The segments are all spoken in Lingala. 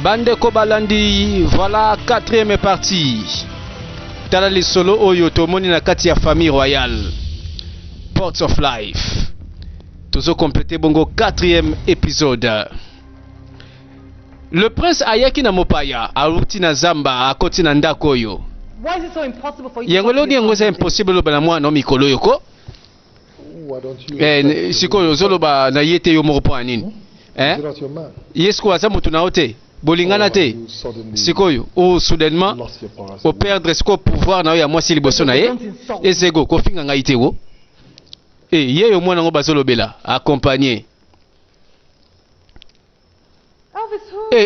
Bande Kobalandi, voilà quatrième partie. Tala li solo oyo tomoni na kati ya famille royale. Ports of Life. Toujours complété bongo quatrième épisode. Le prince ayaki na mopaya, aruti na zamba, akoti na ndako oyo. Why is it so impossible for you to Yango lodi yango za impossible lo bana mwana mikolo yoko. Sikoyo zoloba na yete yo moko po anini. Yesko aza mutu na ote. Bolingana te. Sikoyo ou soudainement au perdre ce pouvoir na ya mwasi liboso na ye. Ezego ko finga ngai te wo. Ye yo mwana ngo bazolobela accompagner.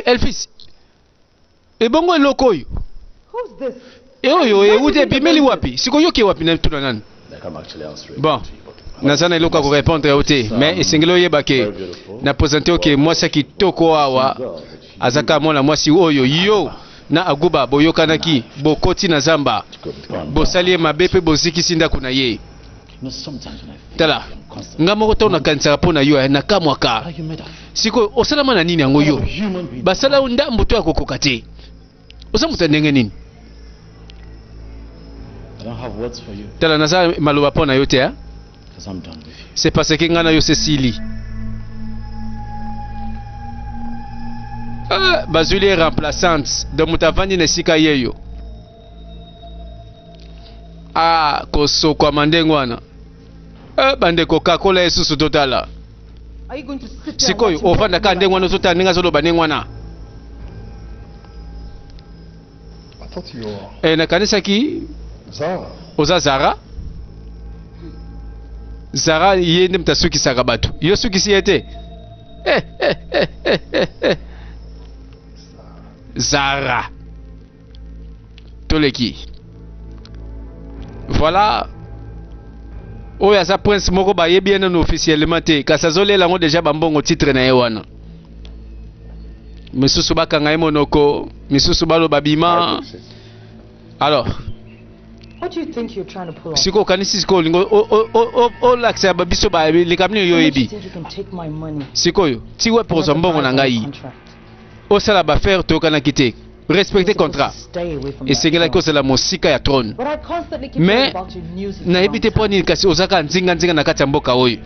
Elvis. Bongo eloko oyo. Who's this? Oyo ute bimeli wapi? Sikoyo ke wapi na tuna nani? Bon. Nazana eloko ko répondre ote, mais esengelo yeba ke na présenter oke mwasi kitoko awa azaka mwana mwasi oyo yo na aguba boyokanaki bokoti na zamba bosali mabe pe bozikisi ndako na ye. Tala nga moko to na kanisa pona yo na kamwaka siko osalama na nini yango yo basala ndambo to akokoka te osamuta ndenge nini. Tala nasa maloba pona yo te. C'est parce que ngana yo Cécilie. Bazuli remplaçante de mutavandi na sika yeyo. Koso kwa mandengwana. Bande Coca-Cola esusu totala. Are you going to sit there? Sikoyo ofanda ka ndengwana totala ninga zolo banengwana. I thought you were Na kanisa ki Zara. Oza Zara. Zara yende mtasuki sakabatu. Yo suki siyete. Zara. Toleki. Voilà. Oya sa prince moko ba ye bien non officiellement te. Kasazole lango déjà bambongo titre na yewana. Misusu bakanga ye monoko, misusu balo babima. Alors, What do you think you're trying to pull off? siko kanisi siko lingo o laksa babiso ba likamni yo You yebi. think you can take my money? Sikoyo tiwe pour mbongo na ngai o sala ba faire to kana kite respecter contrat et sengela ko sala mosika ya trône But I constantly keep mais hearing about your news. na ebite poni kasi ozaka nzinga na kati ya mboka oyo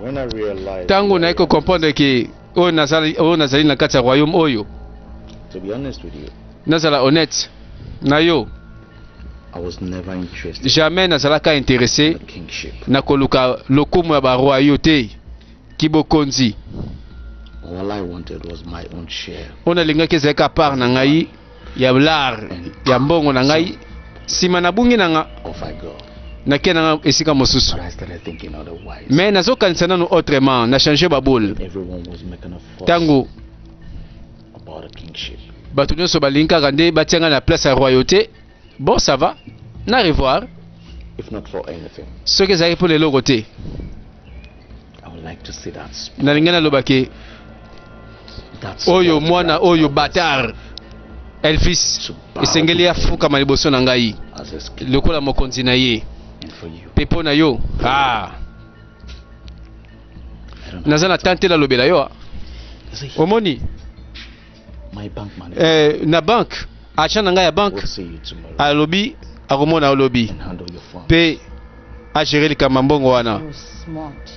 When I realized tango na eko comprendre que o nazali na kati ya royaume oyo. to be honest with you, Nazala honnête na yo I was never interested jamais nazalaka intéressé in kingship. na koluka lokumu ya ba royauté kibokonzi. All I wanted was my own share. Ona lingaki zeka part na ngai ya lar ya mbongo na ngai sima na bungi na nga Off I go. na kena esika mosusu. But I started thinking otherwise. Mais nazokanisa nanu autrement na changer baboule Everyone was making a fuss tango about a kingship. bato nyonso balinkaka nde batianga na place ya royauté. Bon ça va na revoir If not for anything, soki ezalaki mpo leloko te I would like to see that nalingi nalobake oyo mwana oyo batar Elvis esengeli afukama liboso na ngai as a skill lokola mokonzi na ye and for you. mpe mpo na yo naza na tante nalobela yo See, omoni my bank manager na banke acha na ngai ya will banke see you tomorrow alobi akomona olobi and handle your phone. mpe agere likama mbongo wana. You're smart.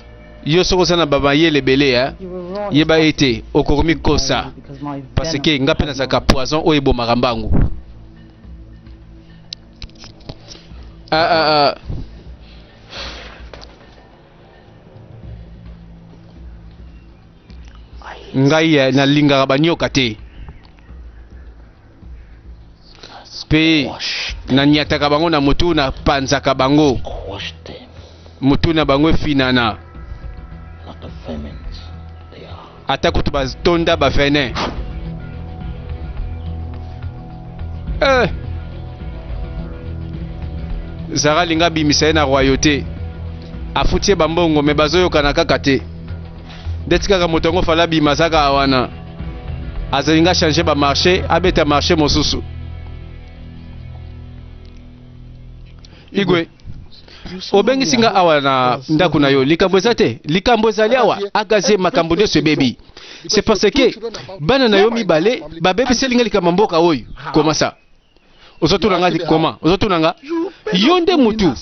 Yo soko sana baba yele belé You were wrong. yeba ete okomi kosa Because my parce venom que ngape na has saka no- poison oyo ebomaka mbangu. Ngai nalingaka banyoka te mpe naniataka bango na motu na panzaka bango Quash them motu na bango efinana like the vermins they are. ata kutu batonda bavenin. Zara linga bimisa ye na royauté afuti ye bambongo me bazoyokana kaka te ndeti kaka moto yango fala bima azaka wana azalinga changer bamarché abeta marché mosusu. Igwe obengi singa awa na ndako na yo likambo ezate likambo ezali awa Agazie makambo nyonso ebebi. C'est parce que bana na yo mibale babebiseli nga likambo mboka oyo. Comment ça? Ozotunanga comment? Ozotunanga yo nde mutu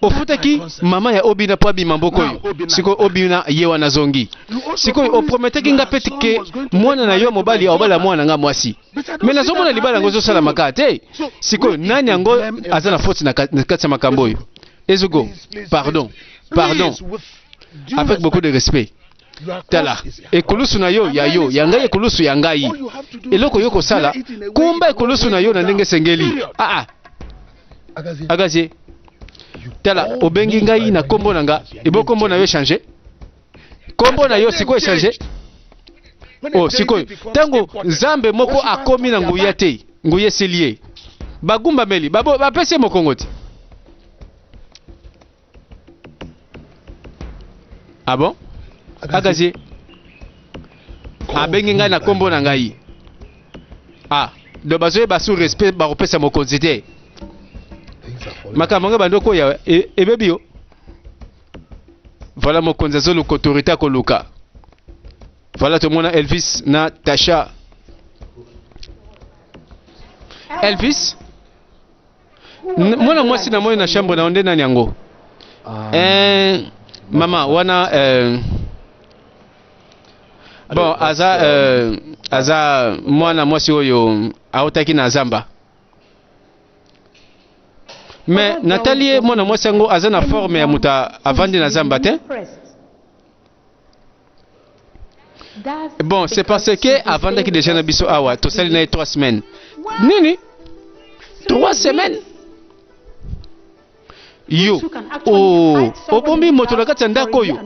ofutaki mama ya Obina po abima mboko oyo. Siko Obina ye wana zongi. Siko oprometaki nga peti ke mwana na yo mobali ya obala mwana nga mwasi. Mais nazomona libala ngozo sala makate. Siko nani yango aza na faute na kati ya makambo oyo. Ezugo, pardon. Avec beaucoup de respect. Tala, ekulusu na yo ya yo, yangai ekulusu yangai. Eloko yoko sala, kumba ekulusu na yo na ndenge sengeli. Agazie. Tala, obengi ngai na kombo na nga, ebo kombo na yo changer. Kombo na yo siko changer. Oh, siko. Tango Zambe moko akomi na nguya te, nguye selie. Bagumba meli, bapese mokongoti. Ah bon? Agazie. Abengi ngai na kombo na ngai. Do bazoye basu respect ba repesa mokonzi te. Makamanga bandoko ya ebebio. Voilà mokonzi azolo autorité koluka. Voilà tout mona Elvis na Tasha. Elvis? Mwana mwasi na moyo na shambo na onde nani yango? Mama wana bon aza mwana mwasi oyo aotaki na zamba. Mais Nathalie mwana mwasi yango aza na forme ya muta avandi na zamba te. Bon, c'est parce que avandaki déjà na biso awa to sali na 3 semaines. Nini? 3 semaines? Yo, obombi moto na kati ya ndako oyo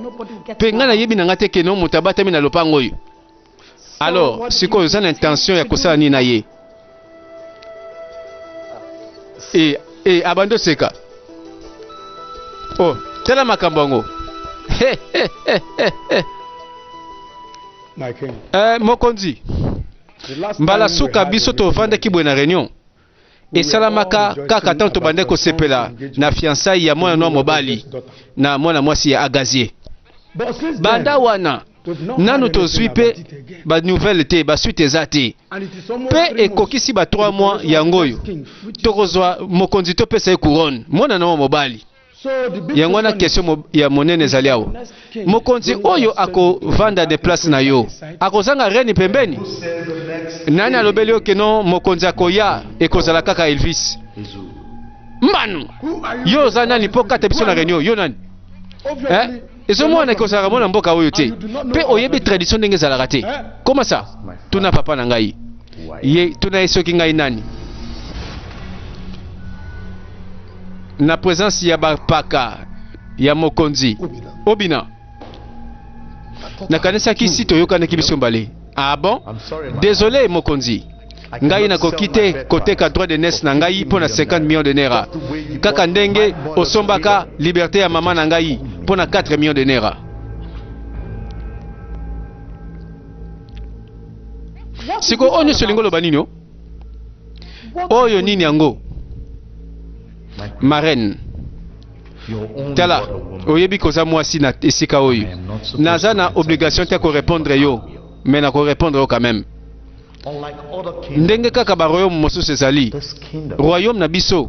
penga na yebi na ngate keno moto abatami na lopango oyo. Alors sikoyo oza na intention ya kosala nini na ye? Abando seka. Oh, tala makambo yango. Mokonzi mbala suka biso tovandaki bwe na réunion esalamaka kaka tanto bande kosepela na fiançailles ya mwana mobali na mwana mwasi ya Agazie. Banda wana nanu tozwi pe ba nouvelle te ba suite eza te pe ekokisi ba 3 mois yango oyo tokozwa mokonzi topesa ye couronne mwana na mobali. Yango na question ya monene ezali awo. Mokonzi oyo akovanda de place na yo akozanga reni pembeni. Nani alobeli yo keno mokonzi akoya ekozala kaka Elvis? Mbanu yo oza nani po kata biso na réunion yo nani? Ezo mwana ekozala mona mboka oyo te pe oyebi tradition ndenge ezalaka te. Comment ça? Tuna papa na ngai ye tuna esoki ngai nani na présence ya bapaka ya mokonzi Obina na kanisa kisi toyokanaki biso mbale. Ah bon? Désolé mokonzi, ngai na kokite koteka droit de naissance na ngai pona 50 millions de naira kaka ndenge osombaka liberté ya mama na ngai pona 4 millions de naira. Siko onyo solingolo banino oyo nini yango marraine tala oyebi koza mwasi na esika oyo naza na obligation te ko répondre yo mais na ko répondre yo quand même. Ndenge kaka ba royaume mosusu ezali royaume na biso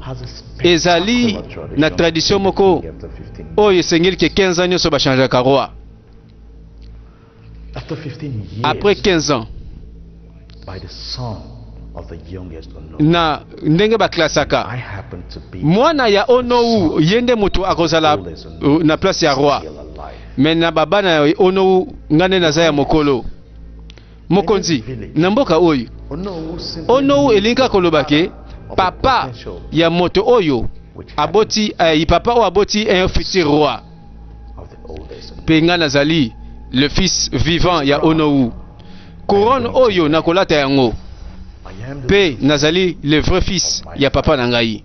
ezali na tradition moko oyo esengeli ke 15 ans nyonso bachangeaka roi. Après 15 ans na ndenge baklasaka mwana ya Onou yende mutu akozala na place ya roi mais na babana ya Onou ngane naza ya mokolo mokonzi na mboka oyo Onou elinga kolobake papa ya moto oyo aboti papa o aboti un futur roi penga nazali le fils vivant ya Onou couronne oyo nakolata yango pe nazali le vrai fils ya papa na ngai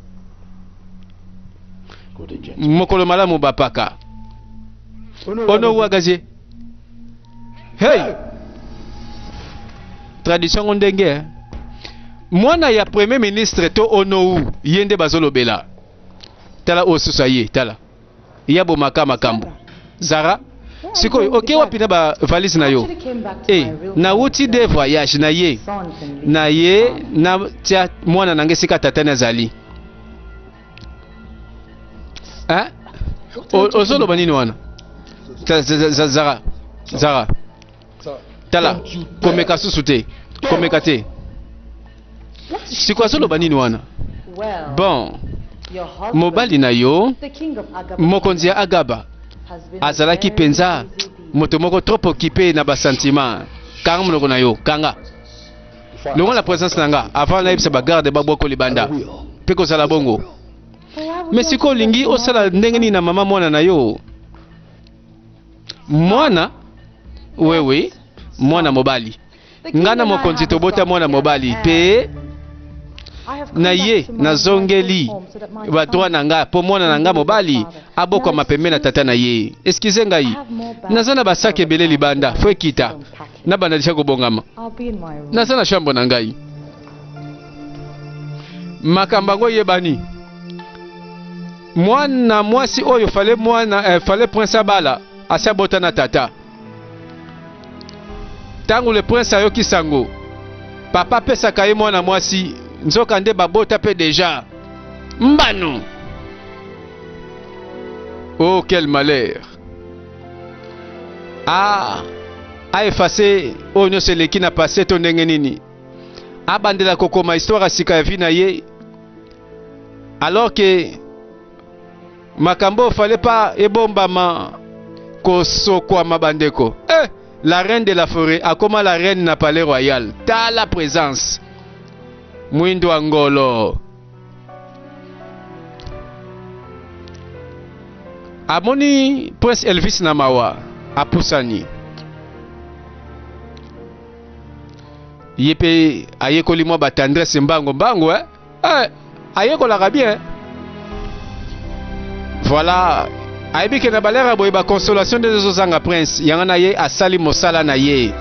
mokolo malamu bapaka Onou Agazie. Hey, tradition ndenge mwana ya premier ministre to Onou yende bazolobela tala osusa ye tala yabo makambo Zara sikoyo oke wapi na ba valise na yo na wuti de voyage na ye na tia mwana nange sika tata na zali hein ozolo banini wana Zara tala komeka susu te komeka te siko azolo banini wana bon mobali na yo mokonzi ya Agaba azalaki penza moto moko trop occupé na ba sentiment kanga monoko na yo kanga longo la présence nanga avant na yebisa ba garde ba boko libanda pe ko sala bongo mais siko lingi osala ndenge ni na mama mwana na yo mwana wewe mwana mobali ngana mokonzi tobota mwana mobali pe na ye nazongeli ba droit nanga po mwana nanga mobali aboko mapembe na tata na ye excusez ngai nazana ba sac ebele libanda fo ekita na bana lisha kobongama nazana chambre na ngai makamba ngo yebani mwana mwasi oyo fale mwana fale prince abala asa bota na tata tangu le prince ayoki sango papa pesaka ye mwana mwasi nzoka nde babota pe déjà mbano. Oh quel malheur. A effacé onyo seleki na passé to ndenge nini abandela kokoma histoire sika ya vie na ye alors que makambo fallait pas ebombama kosokwa mabandeko la reine de la forêt akoma la reine na palais royal ta la présence mwindo angolo amoni prince Elvis na mawa apusani yepe ayekoli mwa batendresse mbango ayekolaka bien voilà ayebike na balera boye ba consolation des ozanga prince yanga na ye asali mosala na ye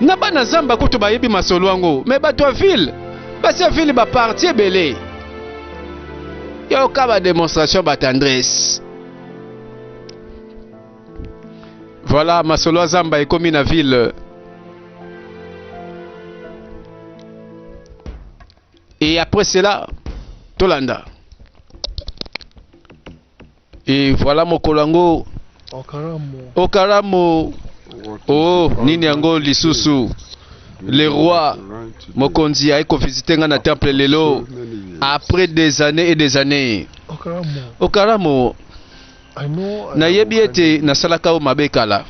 na bana zamba kutu bayebi masolo yango me bato ya ville basi ya ville baparti ebele yoka ba démonstration batendresse voilà masolo ya zamba ekomi na ville et après cela tolanda et voilà mokolango okaramo oh nini yango lisusu le roi mokonzi aiko visiter nga na temple lelo après des années et des années okaramo nayebi ete nasalaka o mabekala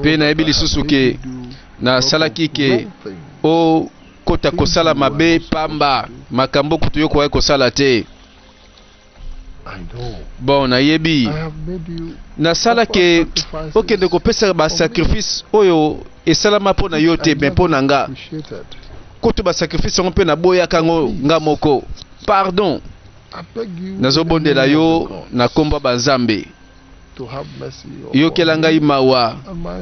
pe nayebi lisusu ke nasalaki ke o kota kosala mabe pamba makambo kutu yo kwa kosala te bon nayebi nasala ke okende kopesa ba sacrifice oyo esalama mpo na yo te me mpo na nga kutu ba sacrifice yango mpe na boya kango nga moko pardon nazobondela yo na komba banzambe yokela ngai mawa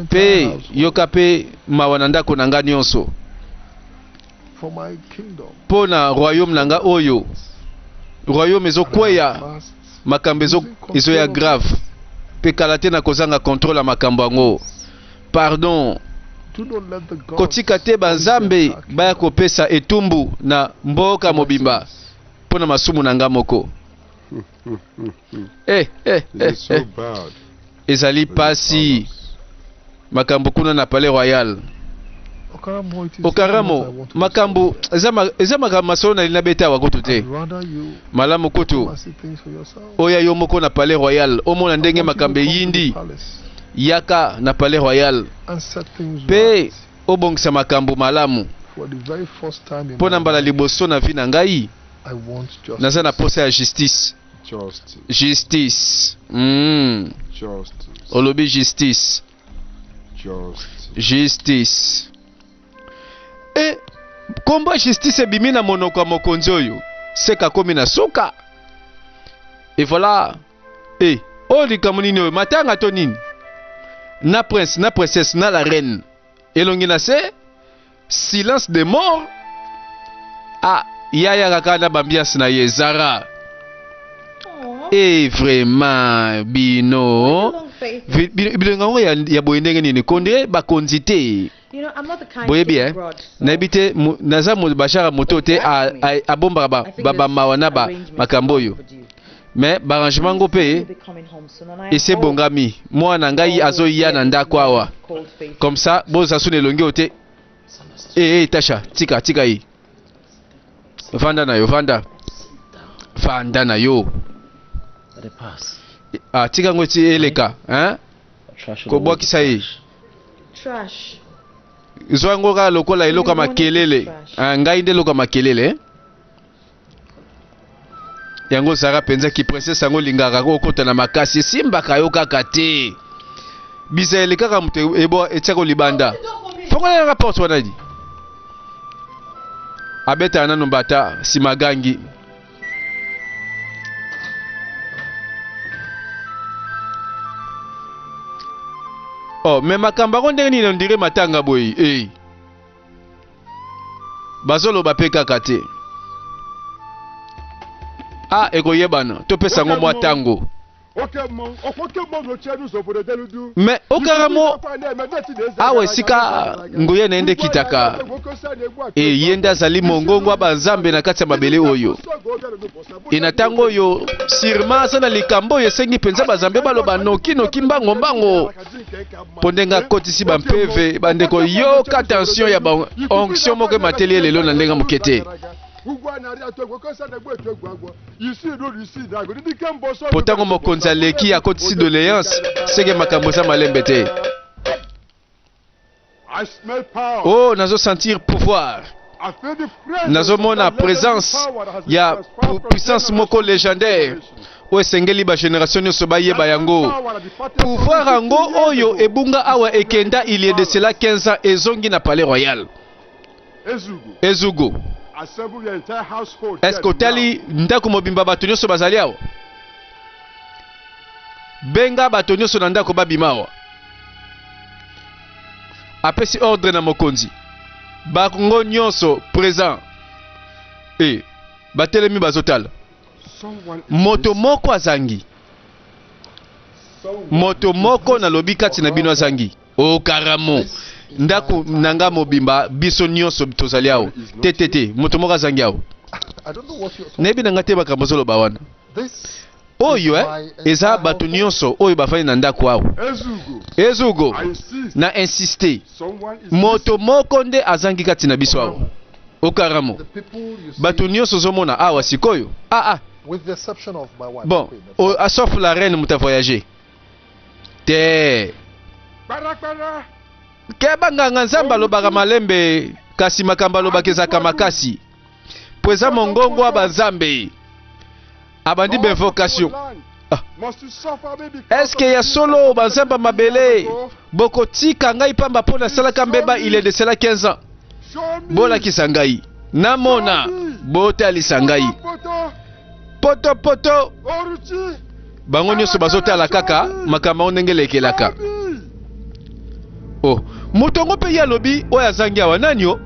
pe yoka pe mawa na ndako na nga nyonso mpo na royaume na nga oyo royaume ezokweya makambo ezoya grave pe kala te na kozanga contrôle ya makambo yango pardon kotika te banzambe baya kopesa etumbu na mboka mobimba mpo na masumu na nga moko ezali pasi makambo kuna na palais royal okaramo makambo eza makambo masolo na lina beta wakutu te malamu kutu oya yo moko na palais royal omona ndenge makambo yindi yaka na palais royal pe obongisa makambo malamu mpo na mbala liboso na vi na ngai naza na posa ya justice olobi justice komba justice ebimi na monoko ya mokonzi oyo seka komi na suka et voilà oyo likambo nini oyo matanga to nini na prince na princesse na la reine elongi na se silence de mort yaya kaka na bambiance na ye Zara Eh vraiment bino. Long face. Bino ngango ya boyendenge nini kondre ba konzite. You know, I'm not the kind Boye to bien. abroad. Na bite naza mo bashara moto te a bomba ba ba mawana ba makambo yo. Mais barrangement ngo pe ese bongami mwana ngai azoya na ndako awa. Comme ça boza sune longe ote. Tasha tika yi. Vanda na yo vanda na yo. Tika ngoti eleka hein ko bwakisa yi Trash. zwango ka lokola eloka makelele ngai nde loka makelele yango sara penza ki princesse yango lingaka ko kota na makasi simbaka yo kaka te bisa elekaka mutu ebo etiako libanda fongola na porte wana di abeta nanu mbata simagangi oh mais makamba ko ndenge nini ndire matanga boyi bazolo bape kaka te ekoyebana topesa ngo mwa tango mais okaramo awe sika nguye naende kitaka yende azali mongongo banzambe na kati ya mabele oyo inatango oyo sûrement sana likambo oyo esengi penza bazambe baloba noki mbango pondenga kotisi bampeve bandeko yoka attention ya ba onction moko mateli lelo na ndenga mokete potango mokonzi aleki akotisi doléance seke makambo za malembe te. Oh nazo sentir pouvoir, nazo mona présence ya puissance moko légendaire o esengeli ba génération nyonso bayeba yango. Pouvoir yango oyo ebunga awa ekenda il y a de cela 15 ans ezongi na palais royal Ezugo. Est-ce que tali ndako mobimba bato nyonso bazali awa benga bato nyonso na ndako babima awa apesi ordre na mokonzi bakongo nyonso présent batelemi bazotala moto moko azangi moto moko na lobi kati na bino azangi okaramo ndako nanga mobimba biso nyonso tozali awo te moto moko azangi awo nayebi nanga te makambo zoloba wana oyo eza bato nyonso oyo bafandi na ndako awo Ezugo na insiste moto moko nde azangi kati na biso awo okaramo bato nyonso zomona awa sikoyo bon sauf la reine muta voyager te keba nganga nzamba lobaka malembe kasi makambo alobaka ezaka makasi po eza mongongo abanzambe abandi benvocation eske ya solo banzamba mabele bokotika ngai pamba mpo nasalaka mbeba il est de cela 15 ans bolakisa ngai namona botalisa ngai poto bango nyonso bazotala kaka makambo ndenge elekelaka. Mutongo pe ya lobi oyo azangi awa nani o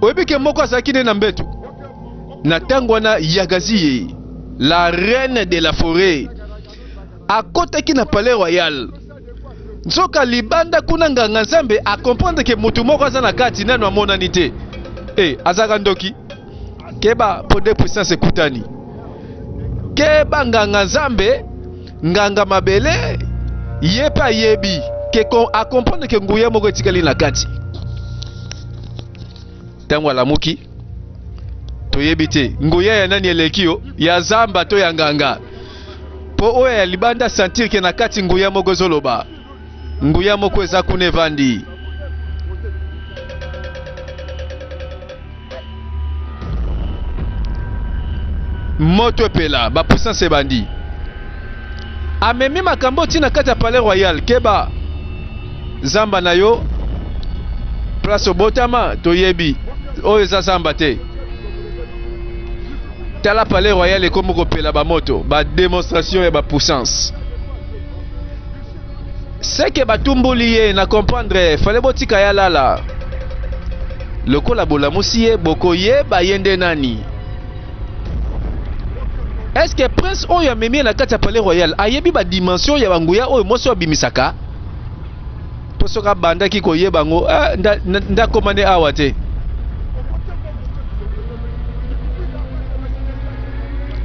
oyebike moko azalaki nde na mbeto na ntango wana Yagazie la reine de la forêt akotaki na palais royal nzoka libanda kuna nganga nzambe akomprendre ke mutu moko aza na kati nano amonani te azaka ndoki keba po de puissance ekutani keba nganga nzambe nganga mabele yepa yebi ke a comprendre ke nguya moko etikali na kati tango alamuki toyebi te nguya ya nani eleki yo ya zamba to ya nganga po oyo ya libanda sentir ke na kati nguya moko zoloba nguya moko eza kuna evandi moto epela bapuissance ebandi amemi makambo tina kati ya palais royal keba zamba na yo place obotama toyebi oyo eza zamba te tala palais royal ekomi kopela bamoto bademonstration ya bapuissance seke batumboli ye na comprendre fale botika ya lala lokola bolamusi ye bokoyeba ye nde nani est-ce que prince oyo amemi na kati ya palais royal ayebi ba dimension ya banguya oyo moso abimisaka to soka banda ki koyeba ngo nda komane awa te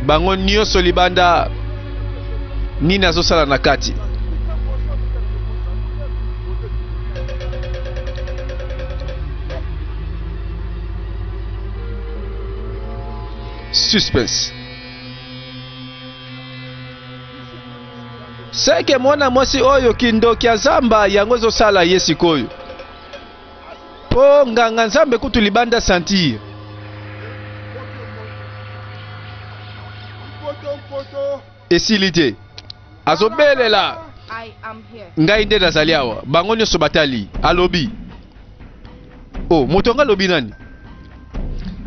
bango nyonso libanda nini azosala na kati. Suspense. Seke mwana mwasi oyo kindoki ya zamba yango ezosala ye sikoyo po nganga nzambe kutu libanda sentir esili te azobelela ngai nde nazali awa bango nyonso batali alobi oh moto nga alobi nani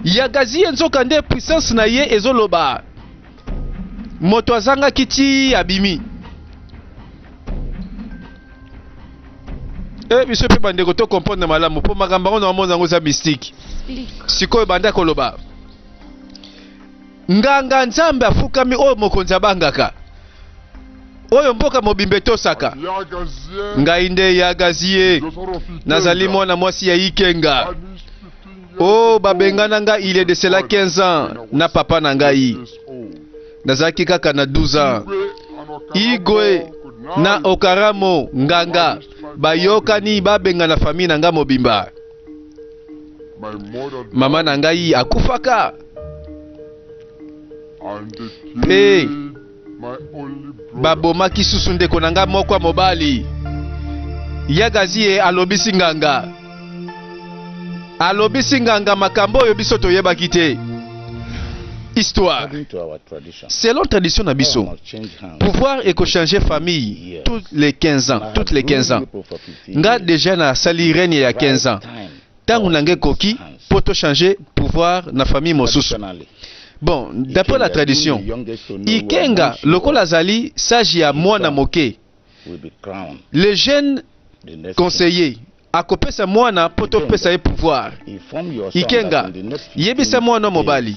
yagazi ye nzoka nde puissance na ye ezoloba moto azanga kiti abimi biso pe bandeko to comprendre malamu po makambo ngo na mona ngo za mystique sikoyo banda koloba nganga nzambe afukami oyo mokonzi abangaka oyo mboka mobimbe tosaka ngai nde yagazie nazali mwana mwasi ya ikenga oh babengana nga il est de cela 15 ans na papa na ngai nazalaki kaka na 12 ans igwe na okaramo nganga bayokani babenga na famille na nga mobimba mama na ngai akufaka pe babomaki susu ndeko na nga moko mobali yagazie alobisi nganga makambo oyo biso toyebaki te. Histoire. Selon tradition na biso, pouvoir changer famille toutes les 15 ans. Nga déjà na sali reine ya 15 ans. Tangu nange koki poto changer pouvoir na famille mosusu. Bon, d'après la tradition, ikenga lokola zali sage ya mwana moke. Le jeune conseiller akopesa mwana poto pesa ye pouvoir. Ikenga yebisa mwana mobali.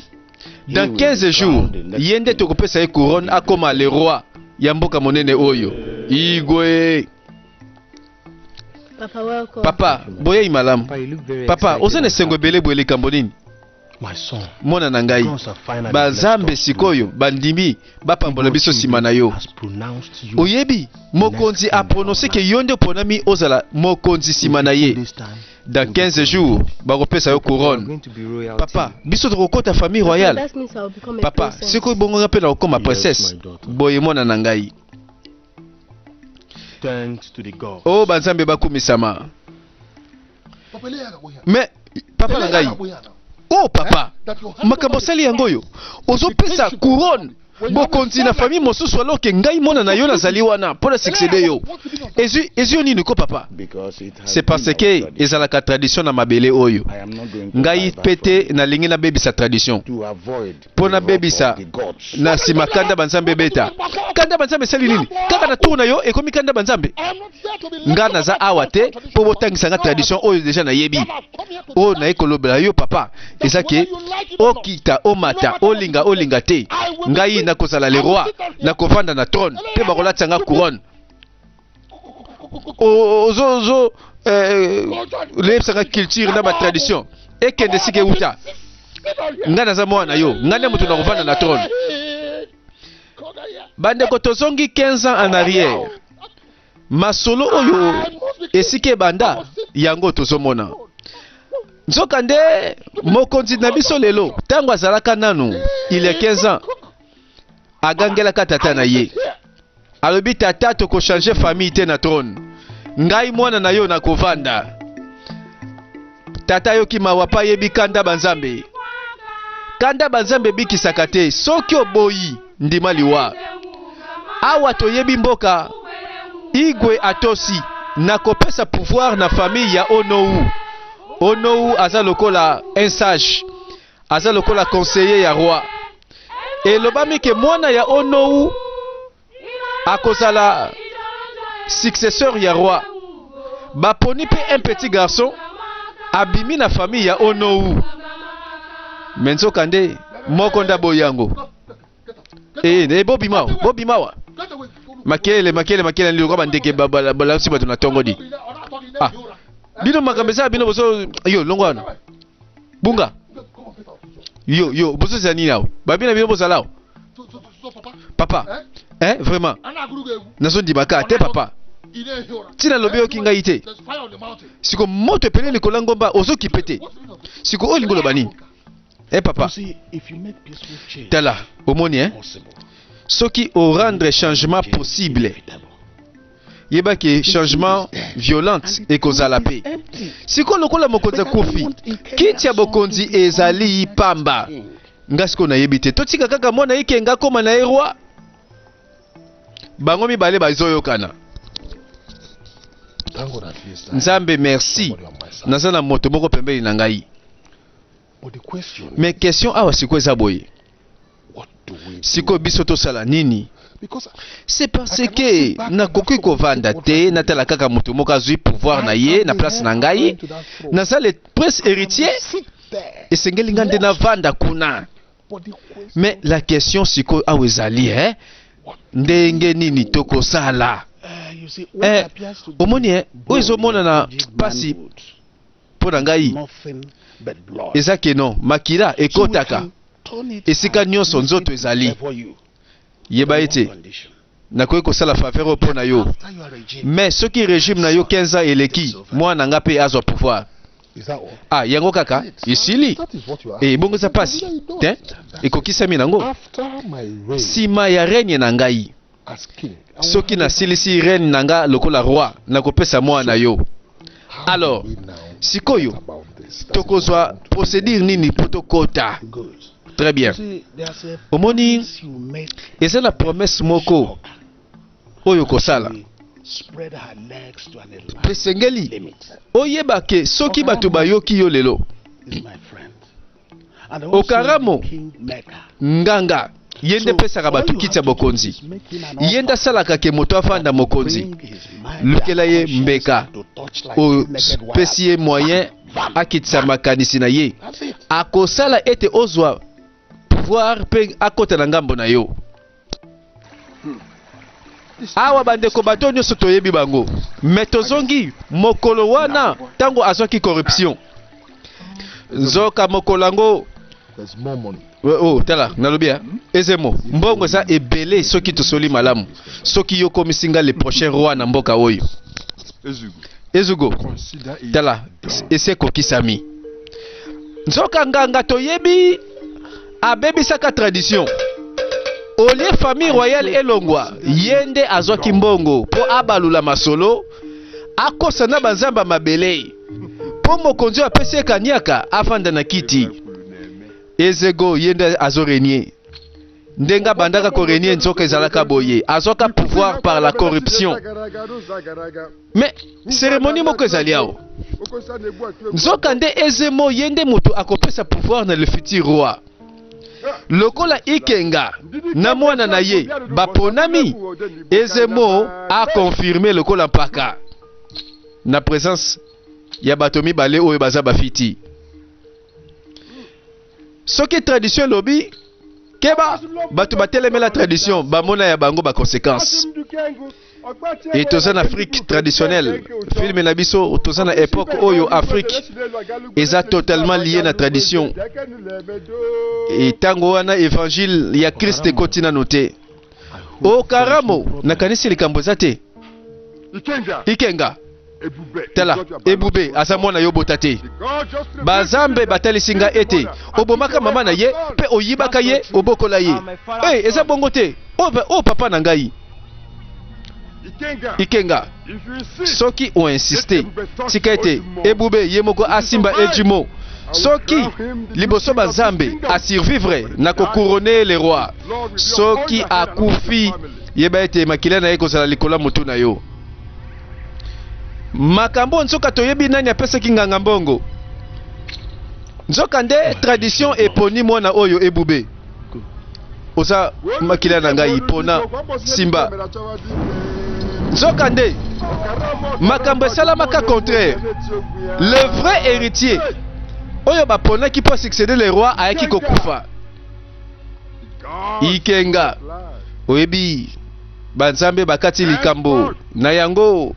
Dans 15 jours, yende tokopesa ye couronne akoma le roi ya mboka monene oyo. Igwe. Papa, boye imalamu. Papa, ozane sengo bele boye kambonini. Mona na ngai bazambe sikoyo bandimi bapambola biso sima na yo oyebi mokonzi a prononcé que yonde ponami ozala mokonzi sima na ye. Dans 15 jours bakopesa yo couronne. Papa biso tokokota famille royale. Papa sikoyo bongo ngape na okoma princesse boye mona na ngai. Oh banzambe bakumisama. Mais papa na ngai. Oh papa, makambo sali yangoyo. Ozo pesa couronne. Bokonzi na famille mosusu aloke ngai mona na yo nazali wana pour succéder yo. Ezio nini ko papa? C'est parce que ezalaka tradition na mabele oyo. Ngai pete na lingi na baby sa tradition. Pona baby sa na simakanda banzambe beta. Kanda banzambe sali nini? Kaka na tourna yo ekomi kanda banzambe. Nga naza awate po botangisa nga tradition oyo déjà na yebi. O na ekolobela yo papa. Ezake okita omata olinga te. Ngai na kozala le roi na kovanda na trône pe bakolatisa nga couronne ozo leyebisanga culture na batradition ekende sike uta nga naza mwana yo nga nde moto na kovanda na trône. Bandeko tozongi 15 ans en arrière masolo oyo esike banda yango tozomona nzoka nde mokonzi na biso lelo tango azalaka nanu il est 15 ans agangelaka tata na ye alobi tata toko changer famille te na trône ngai mwana na yo na kovanda tata yoki mawa pa yebi kanda banzambe bikisaka te soki oboyi ndima liwa awa toyebi mboka igwe atosi na kopesa pouvoir na famille ya Onou aza lokola un sage aza lokola conseiller ya roi. Elobami ke mwana ya Onou akozala successeur ya roi. Baponi pe un petit garçon abimi na famille ya Onou. Menzo kande moko nda boyango. Bobby Mawa. Makele ndio kwa ndeke bala si batu na tongo di. Ah. Bino makambesa bino boso yo longwana. Bunga. Yo boso zani nao. Babina bino boso lao. Papa. Vraiment. Nazo di baka te papa. Tina lobeo kinga ite. Siko moto pele le kolangomba ozo kipete. Siko olingolo bani. Papa. Tala, omoni Soki au rendre changement possible. Yeba ke changement violent et kozala pe. Siko lokola mokonza kofi. Kiti ya bokonzi ezali pamba. Ngasiko na yebite. Totika kaka mona ikenga koma na roi. Bango mibale bazoyokana. Nzambe merci. Nazana moto moko pembeni na ngai. Mais question awa siko eza boye. Siko biso tosala nini? C'est parce que na koki kovanda te na tala kaka moto moko azui pouvoir na ye na place na ngai. Naza le prince héritier. Esengeli ngande na vanda kuna. Mais la question siko awa ezali ndenge nini toko sala? Omoni ozo mona na pasi pona ngai. Ezake non makila ekotaka. Esika nyonso nzoto ezali. Yeba ete nakoki kosala faveur pona yo. Mais soki régime na yo 15 ans eleki mwana nga pe azwa pouvoir. Ah yango kaka isili. Bongo za pasi. Ekokisami nango. Sima ya règne na ngai. Soki na silisi reine nanga lokola roi nakopesa mwana yo. Alors sikoyo tokozwa procédure nini potokota? Très bien. Omoni eza la promesse moko oyo kosala. Pesengeli oyeba ke soki batu bayoki yo lelo. Okaramo nganga yende pesaka batu kitya bokonzi. Yenda salaka ke moto afanda mokonzi. Lukela ye mbeka. O specie moyen akitsa makanisi na ye. Akosala ete ozwa pouvoir pe akota na ngambo na yo. Awa bandeko bato nyonso toyebi bango. Metozongi mokolo wana tango azwaki corruption. Nzoka mokolango. Tala nalobia ezemo mbongo za ebele soki tosoli malamu. Soki yo komisinga le prochain roi na mboka oyo. Ezugo tala eseko kisami. Nzoka nganga toyebi abebisaka tradition. Olie famille royale elongwa yende azwaki mbongo po abalula masolo akosa na banzamba mabele po mokonzi apesi kanyaka afanda na kiti. Ezego yende azorenie ndenga bandaka korenie nzoka ezalaka boye azoka pouvoir par la corruption. Mais cérémonie moko ezali awo nzoka nde ezemo yende moto akopesa pouvoir na le futur roi. Lokola ikenga na mwana na ye baponami ezemo a confirmé lokola mpaka na présence ya batomi bale oyo baza bafiti. Soki tradition lobi keba batu bateleme la tradition bamona ya bango ba conséquences. Et toza na Afrique traditionnelle film na biso toza na époque oyo Afrique eza totalement lié na tradition. Et tango wana évangile ya Christ ekotina noté. O karamo nakanisi likambo zate. Ikenga tala ebube azamona yo botate. Bazambe batalisinga ete obomaka mama na ye pe oyibaka ye obokola ye. Eza bongo te. O papa na ngai. Ikenga soki o insisté tika ete ebube ye moko asimba ejimo. Soki liboso bazambe a survivre na ko couronner les rois. Soki akufi yeba ete makila na ye kozala likola mutu na yo. Makambo nzoka toyebi nani apesaki nganga mbongo. Nzoka nde tradition eponi mwana oyo ebube. Oza makila na ngai pona simba. Nzoka nde makambo esalamaka contraire. Le vrai héritier oyo bapona ki po succéder le roi ayaki kokufa. ikenga oyebi banzambe bakati likambo na yango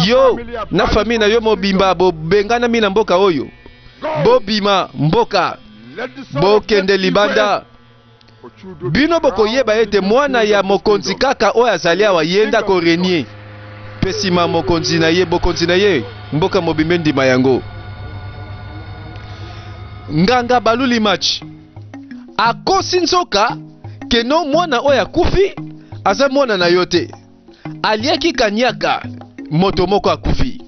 yo na famille na yo mobimba bobengana mi na mboka oyo bobima mboka bokende libanda bino bokoyeba ete mwana ya mokonzi kaka oyo azali awa yenda ko renier pesima mokonzi na ye bokonzi na ye mboka mobimbe ndima yango nganga baluli match akosi nzoka keno mwana oyo akufi aza mwana na yo te aliaki kanyaka moto moko akufi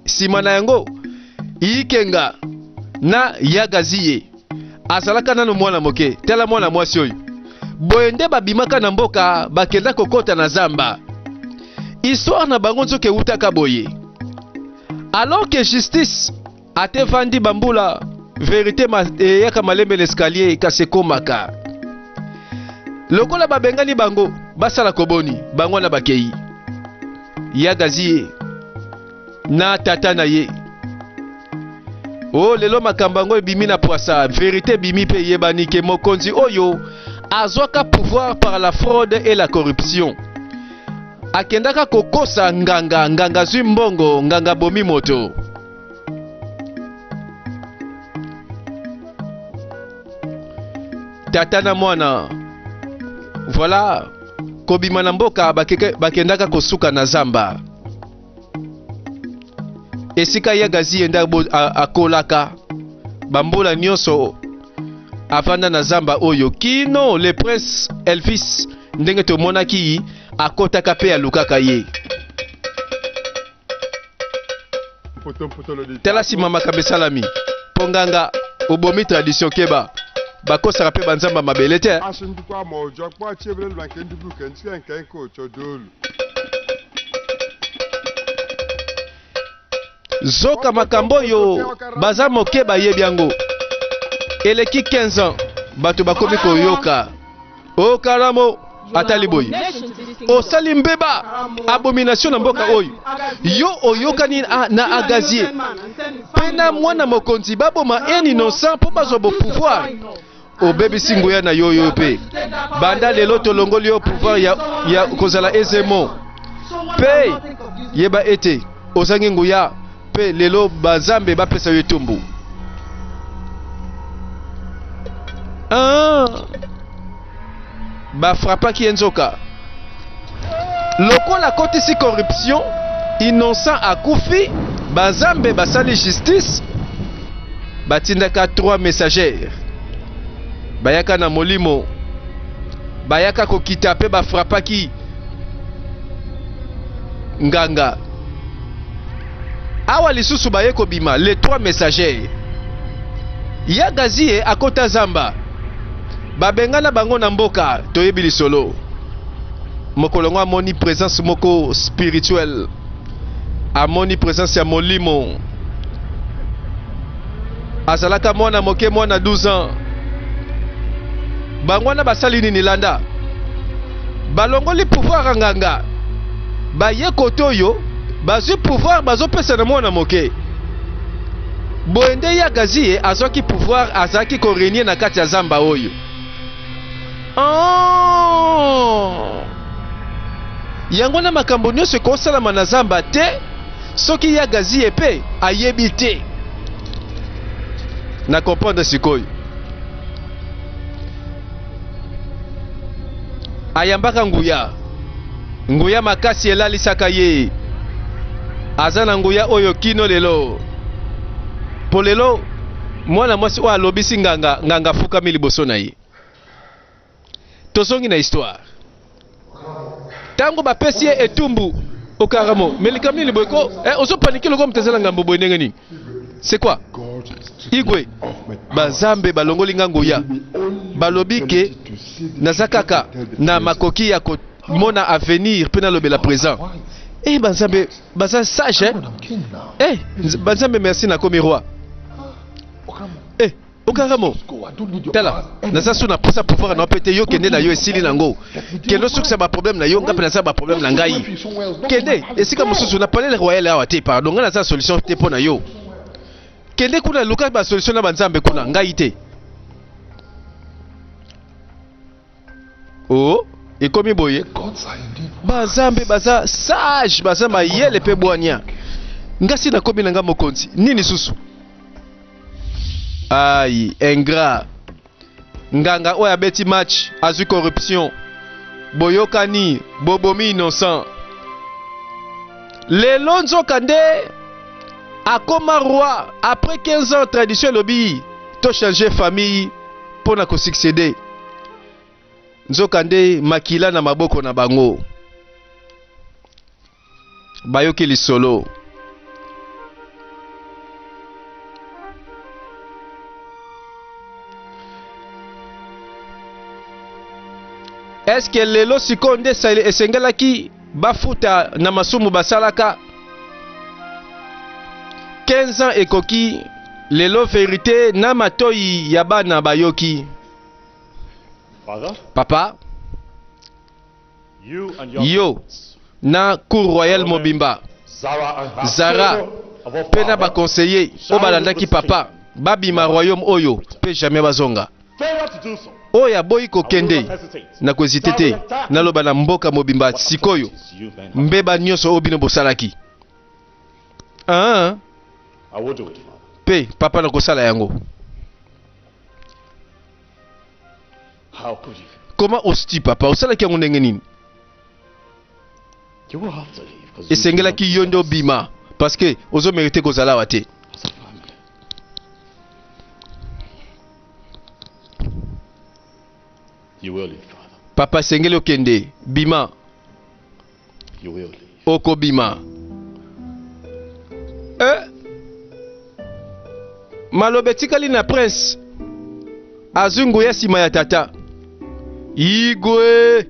sima na yango ikenga na yagaziye azalaka nano mwana moke tala mwana mwasi oyo boyende babimaka na mboka bakenda kokota na zamba histoire na bango nzoke utaka boye alors que justice atevandi bambula vérité eyaka malembe l'escalier kasekomaka lokola babengani bango basala koboni bango na bakei yagaziye na tata na ye oh lelo makambo yango ebimi na poisa vérité bimi pe yebani ke mokonzi oyo azwaka pouvoir par la fraude et la corruption akendaka kokosa nganga zwi mbongo nganga bomi moto tata na mwana voilà kobima na mboka bakendaka kosuka na zamba esika yagazi yenda akolaka bambola nyonso afanda na zamba oyo kino le prince Elvis ndenge tomonaki akotaka pe alukaka ye tala sima makambe salami ponganga obomi tradition keba bakosaka pe banzamba mabele te zoka makambo yo baza moke bayebi yango eleki 15 ans bato bakomi koyoka okalamo atali boyi osali mbeba abomination na mboka oyo yo oyokani na agazier pena mwana mokonzi baboma un innocent mpo bazwa bo pouvoir obebisi nguya na yo pe banda lelo tolongoli yo pouvoir ya kozala ezemo pe yeba ete ozangi nguya pe lelo bazambe bapesa yo etumbu bafrapaki enzoka lokola kotisi corruption innocent akufi bazambe basali justice batindaka 3 messagers bayaka na molimo bayaka kokita pe bafrapaki nganga awa lisusu baye kobima les 3 messagers yagaziye akota zamba babengana bango na mboka toyebi lisolo mokolongo amoni présence moko spirituelle amoni présence ya molimo azalaka mwana moke mwana 12 ans bango na basali nini landa balongoli pouvoir nganga baye kote oyo bazwi pouvoir bazopesa na mwana moke boende yagaziye azwaki pouvoir azalaki korenie na kati ya zamba oyo yango na makambo nyonso ekosalama na zamba te soki yagaziye pe ayebi te na comprendre sikoyo ayambaka nguya makasi elalisaka ye aza na nguya oyo kino lelo po lelo mwana mwasi oyo alobisi nganga fukami liboso na ye tozongi na histoire tango bapesi ye etumbu okaramo melikami liboyeko ozopaniki loko mutezela ngambo boye ndenge nini c'est quoi igwe bazambe balongoli nguya balobi ke naza kaka na makoki ya komona avenir mpe nalobela présent bazambe baza sage bazambe merci nakomi roi okaramo tala naza so na posa pouvoir na pete yo kende na yo esili nango kendo sukisa ba problème na yo ngape na sa ba problème na ngai kende esika mosusu na palais royal awa te pardon nga na sa solution te pona yo kende kuna luka ba solution na banzambe kuna ngai te ekomi boye bazambe baza sage baza mayele pe bwania ngasi nakomi nanga mokonzi nini susu ai ingrat nganga oyo abeti match azwi corruption boyokani bobomi innocent lelo nzoka nde akoma roi après 15 ans tradition elobi to changer famille mpona kosuccéder nzoka nde makila na maboko na bango bayoki lisolo est-ce que lelo sikoyo nde esengelaki bafuta na masumu basalaka 15 ans ekoki lelo vérité na matoyi ya bana bayoki papa yo na cour royale mobimba Zara pe na baconseiller oyo balandaki papa babima royaume oyo pe jamais bazonga oyo aboyi kokende na kozite te naloba na mboka mobimba sikoyo mbeba nyonso oyo bino bosalaki pe papa na kosala yango comment oses-tu papa osalaki yango ndenge nini esengelaki yo nde obima parce que ozomerite kozala awa te papa esengeli okende bima okobima maloba etikali na prince azwi nguya nsima ya tata igwe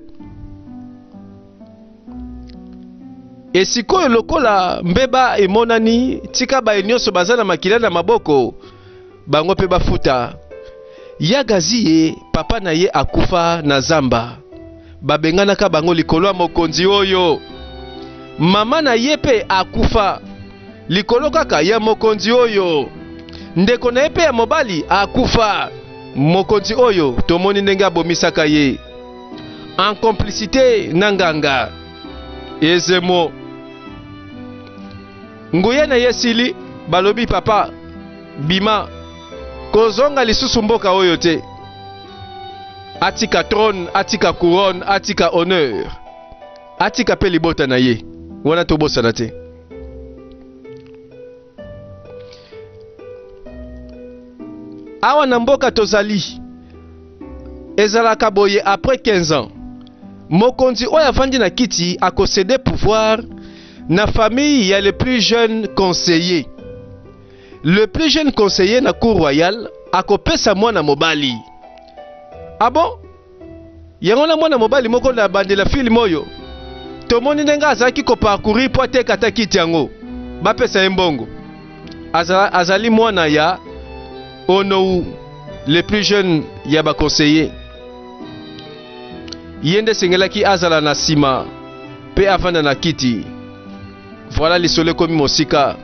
esikoyo lokola mbeba emonani tika baye nyonso baza na makila na maboko bango mpe bafuta yagazi ye papa na ye akufa na zamba babenganaka bango likolo ya mokonzi oyo mama na ye mpe akufa likolo kaka ya mokonzi oyo ndeko na ye mpe ya mobali akufa mokonzi oyo tomoni ndenge abomisaka ye en complicité na nganga ezemo nguye na ye sili balobi papa bima kozonga lisusu mboka oyo te atika trône atika couronne atika honneur atika pe libota na ye wana tobosana te awa na mboka tozali ezalaka boye après 15 ans mokonzi oyo avandi na kiti akosede pouvoir na famille ya le plus jeune conseiller. Le plus jeune conseiller na cour royale akopesa mwana mobali. Ah bon? Yango na mwana mobali moko na bandela film oyo. Tomoni ndenga azaki ko parcourir po ateka ta kiti yango. Bapesa embongo. Azali mwana ya Onou, le plus jeune ya ba conseiller. Yende sengelaki azala na sima pe avanda na kiti. Voilà lisole komi mosika.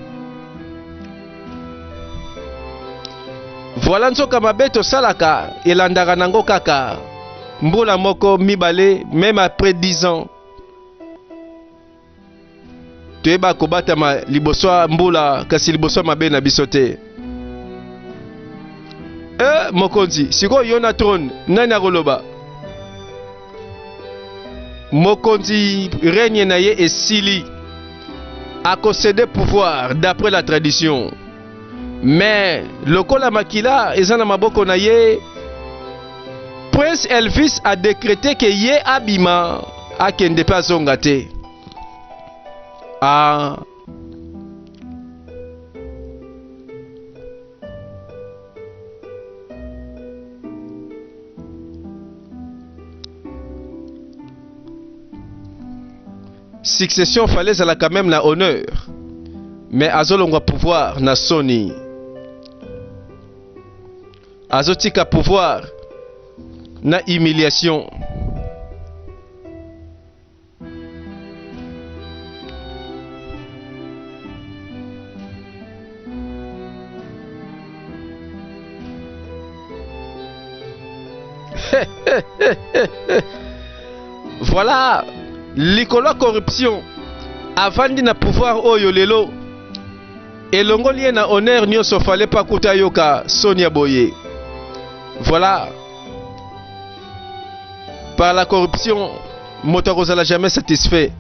Voilà nzoka mabe tosalaka elandaka nango kaka mbula moko mibale même après 10 ans. Toyeba kobatama liboso mbula kasi liboso mabe na biso te. Mokonzi siko yo na trône nani akoloba? Mokonzi règne na ye esili akosede pouvoir d'après la tradition. Mais lokola makila ezana maboko na ye, Prince Elvis a décrété que ye abima akende pa zonga te. Ah. Succession fallait à la quand même la honneur. Mais azolongwa pouvoir na soni. Azotika pouvoir na humiliation. Voilà, likolo corruption avandi na pouvoir oyo lelo elongoli na honneur nyonso fallait pas kuta yoka Sonia Boye. Voilà, par la corruption moto kozala jamais satisfait.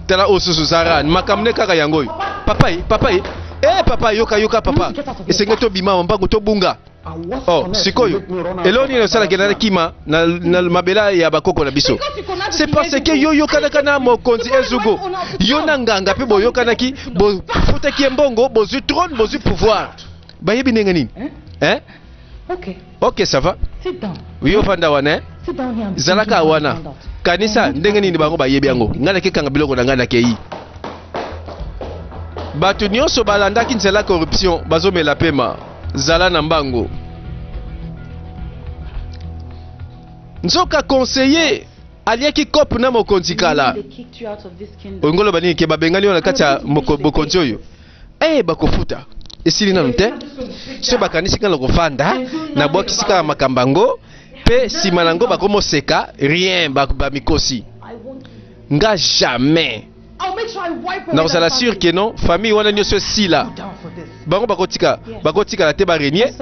Tala osusu Zara makamne kaka yango. Papa papa yoka papa esenge to bima mbango to bunga. Oh sikoyo eloni no sala kenana kima na mabela ya bakoko na biso. C'est parce que yo kana mokonzi ezugo yo na nganga pe boyo kana ki bo futa ki mbongo bozu trône bozu pouvoir bayebi nenga nini hein. OK ça va. Sit down. Yo fanda wana Sit down here. zalaka wana kanisa ndenge nini bango bayebi yango ngana ke kanga biloko na ngana ke yi bato nyonso balandaki nzela corruption bazomela pema zala na mbango nzoka conseiller aliaki kope na mokonzi kala ongolo banini ke babengani wana kati ya mokonzi oyo bakofuta esili nanu te so bakanisi kana kofanda na bwakisi kaka makambango pe sima nango bakomoseka rien bamikosi nga jamais nakozala sûr que non famille wana nyonso esila bango bakotika la te barenie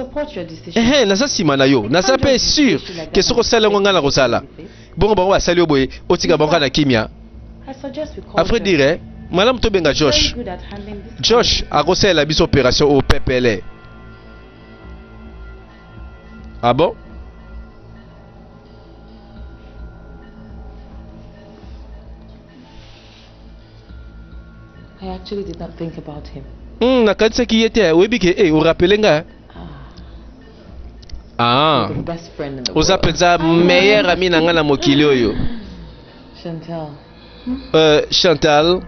naza nsima na yo naza mpe sûr ke soki osala yango ngai nakozala bongo bango basali yo boye otika bango na kimia après dire malamu tobenga Josh akosalela biso opération au PPL. Ah bon? I actually did not think about him. Nakanisa ki yete webi ke o rappelenga. The best friend in the world. Oza penza meilleur ami na nga na mokili oyo. Chantal.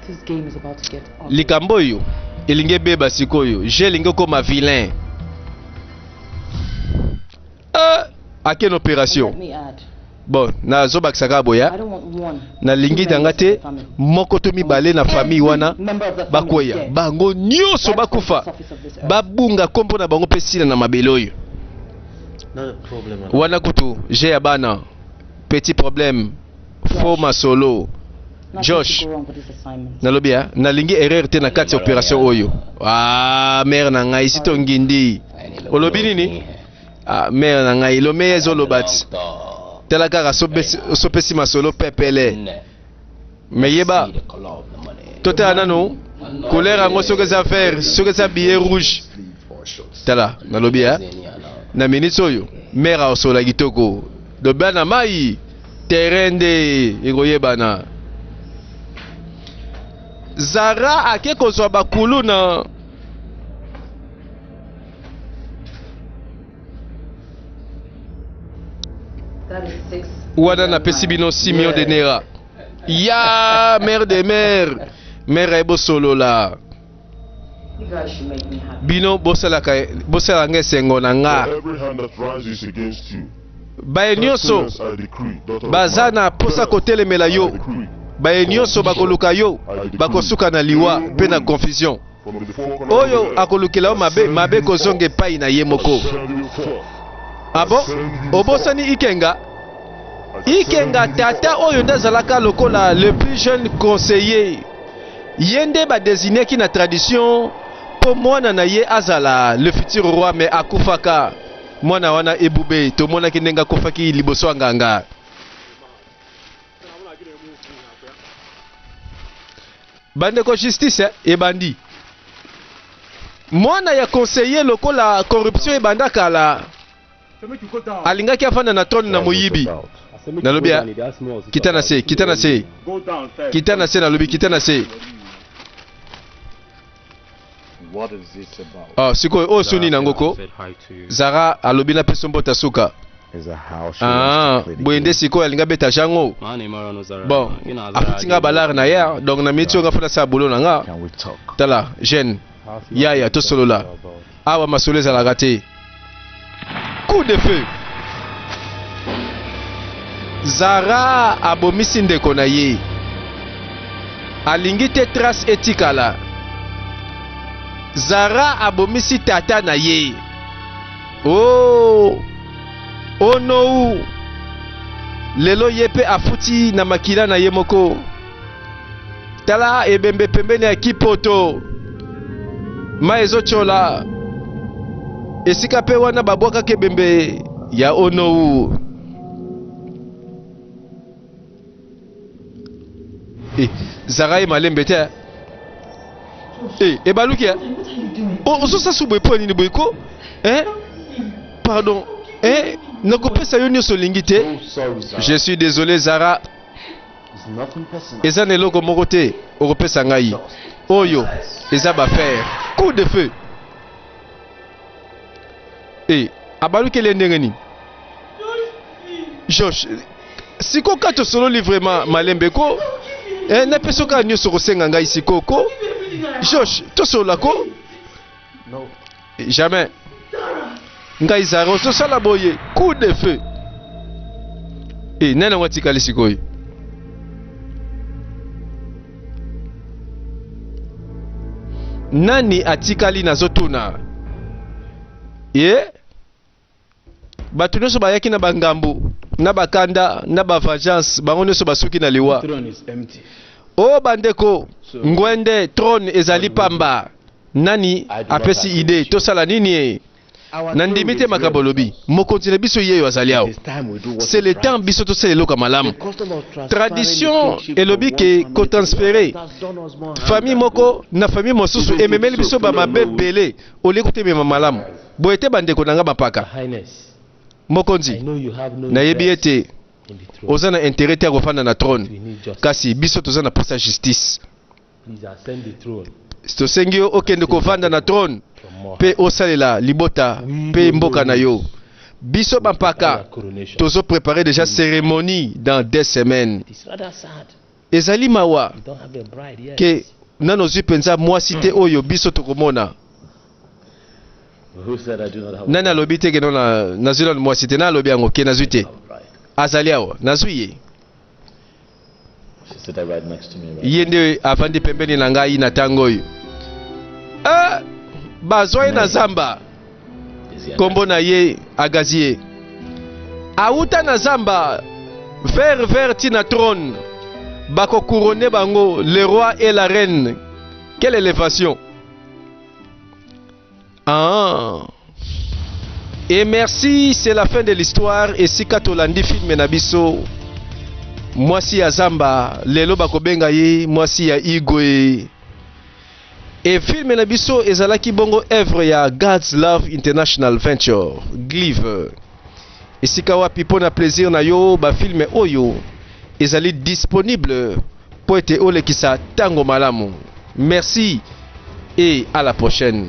This game is about to get off. Likambo yo elinge beba sikoyo je linge koma vilain. Akene opération. Let me add. Bon, na zobakisaka boya I don't want one. na lingi tanga te moko to mibale na famille wana bakoya bango nyonso bakufa babunga kombo na bango pesila na mabele oyo wana kutu je ya bana petit problème faux masolo Josh nalobia na lingi erreur te na kati opération oyo mère na ngai sito ngindi olobi nini mère na ngai lo meyezo lobati tela kaka sopesi masolo pepele meyeba totala nano couleur yango soki eza vert soki eza billet rouge tala nalobi na minute oyo mare aosola kitoko lobia na mai terrain nde ekoyebana Zara ake kozwa bakulu na wana na pesi bino 6 millions de naira ya mère de mère ebo solo la bino bosala nga esengo na nga baye nyonso baza na posa kotelemela yo baye nyonso bakoluka yo bakosuka na liwa mpe na confusion oyo akolukela yo mabe kozonga epai na ye moko abo obosani ikenga tata oyo nde azalaka lokola le plus jeune conseiller ye nde badesineki na tradition mpo mwana na ye azala le futur roi mais akufaka mwana wana ebube tomonaki ndenge akufaki liboso ya nganga bandeko justice ebandi mwana ya conseiller lokola corruption ebanda kala alingaki afanda na trône na moyibi nalobia kita na se nalobi kita na se sikoyo oyo suni nangoko Zara alobi na peso mbota suka boye nde sikoyo alinga beta jango bon afitinga balare na ya donc na miti oyo nga fona sa bolo na nga tala jeune yaya tosolola awa masolo ezalaka te coup de feu Zara abomisi ndeko na ye alingi te trace etikala Zara abomisi tata na ye oh no lelo yepe afuti na makila na yemoko tala ebembe pembeni ya kipoto ma ezochola esika pe wana babwaka kebembe ya onou Zara malembe te ebaluki ozosa subwe po nini boyko pardon nakopesa yo nyonso olingi te. Je suis désolé Zara, eza na eloko moko te okopesa ngai oyo eza bafere coup de feu abaluki ele ndenge nini Josh siko kato solo livrement malembe ko na peso ka nyonso kosenga ngai sikoko Josh tosolola ko jamais ngai Zara ososala boye coup de feu nani yango atikali sikoyo nani atikali nazotuna bato nyonso bayaki na bangambu na bakanda na bavagence bango nyonso basuki na liwa o bandeko ngwende trône ezali pamba nani apesi idée tosala nini nandimi te makambo lobi mokonzi na biso yeyo azali awo c'est le temps biso tosala eloko malamu tradition elobi ke kotransfere famille moko na famille mosusu ememeli biso bamabe ebele olie kotemema malamu boye te bandeko na nga bapaka mokonzi nayebi ete oza na intérêt te ya kofanda na trône kasi biso toza na posa justice tosengi yo okende kovanda na trône pe osalela libota pe mboka na yo biso bampaka tozo préparer déjà cérémonie dans 2 semaines ezali mawa ke nano zwi penza mwasi te oyo biso tokomona nani alobi te keno nazwi nano mwasi te na alobi yango ke nazwi te azali awa nazwi ye ye nde avandi pembeni na ngai na ntango oyo bazwa ye na zamba kombo na ye agazie auta na zamba vers ti na trône bakocourone bango le roi et la reine. Quelle élévation! Et merci, c'est la fin de l'histoire. Et si katolandi film na biso mwasi ya zamba lelo bakobenga ye mwasi ya igwe. Et film na biso ezalaki bongo œuvre ya God's Love International Venture Glive. Esika wapi pona plaisir na yo ba film oyo ezali disponible po ete olekisa tango malamu. Merci et à la prochaine.